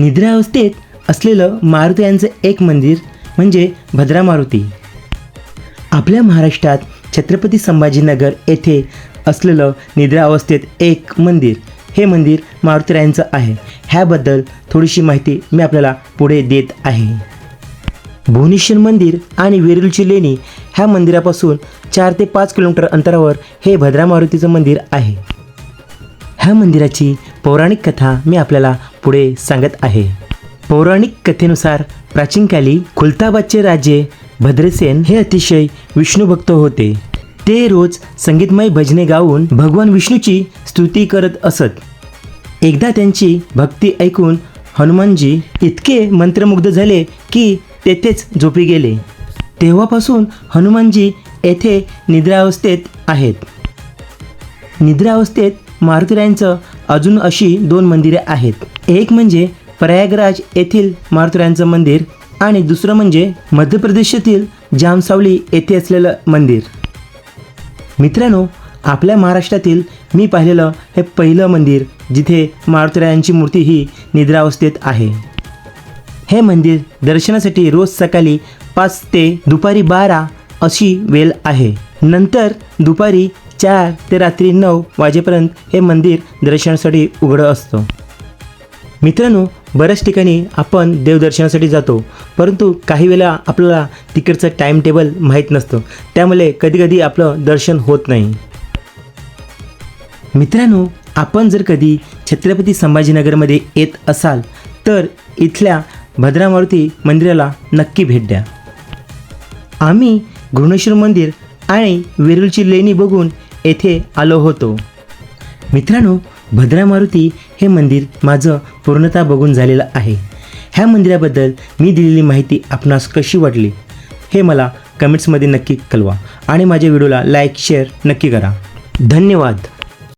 निद्रावस्थेत असलेलं मारुती यांचं एक मंदिर म्हणजे भद्रा मारुती. आपल्या महाराष्ट्रात छत्रपती संभाजीनगर येथे असलेलं निद्रावस्थेत एक मंदिर, हे मंदिर मारुतीरायांचं आहे. ह्याबद्दल थोडीशी माहिती मी आपल्याला पुढे देत आहे. भुवनेश्वर मंदिर आणि वेरूळची लेणी ह्या मंदिरापासून 4 ते 5 किलोमीटर अंतरावर हे भद्रा मारुतीचं मंदिर आहे. ह्या मंदिराची पौराणिक कथा मी आपल्याला पुढे सांगत आहे. पौराणिक कथेनुसार प्राचीन काली खुलताबादचे राजे भद्रसेन हे अतिशय विष्णुभक्त होते. ते रोज संगीतमय भजने गाऊन भगवान विष्णूची स्तुती करत असत. एकदा त्यांची भक्ती ऐकून हनुमानजी इतके मंत्रमुग्ध झाले की तेथेच झोपी गेले. तेव्हापासून हनुमानजी येथे निद्रावस्थेत आहेत. निद्रावस्थेत मारुतीरायांचं अजून अशी 2 मंदिरे आहेत. एक म्हणजे प्रयागराज येथील मारुतीरायांचं मंदिर आणि दुसरं म्हणजे मध्य प्रदेशातील जामसावली येथे असलेलं मंदिर. मित्रांनो, आपल्या महाराष्ट्रातील मी पाहिलेलं हे पहिलं मंदिर जिथे मारुतीरायांची मूर्ती ही निद्रावस्थेत आहे. हे मंदिर दर्शनासाठी रोज सकाळी 5 ते दुपारी 12 अशी वेळ आहे. नंतर दुपारी 4 ते रात्री 9 वाजेपर्यंत हे मंदिर दर्शनासाठी उघडं असतं. मित्रांनो, बऱ्याच ठिकाणी आपण देवदर्शनासाठी जातो, परंतु काही वेळा आपल्याला तिकडचं टाईम टेबल माहीत नसतं, त्यामुळे कधीकधी आपलं दर्शन होत नाही. मित्रांनो, आपण जर कधी छत्रपती संभाजीनगरमध्ये येत असाल तर इथल्या भद्रा मारुती मंदिराला नक्की भेट द्या. आम्ही घृणेश्वर मंदिर आणि वेरूळची लेणी बघून येथे आलो होतो. मित्रांनो, भद्रा मारुती हे मंदिर माझं पूर्णतः बघून झालेलं आहे. ह्या मंदिराबद्दल मी दिलेली माहिती आपणास कशी वाटली हे मला कमेंट्समध्ये नक्की कळवा आणि माझ्या व्हिडिओला लाईक शेअर नक्की करा. धन्यवाद.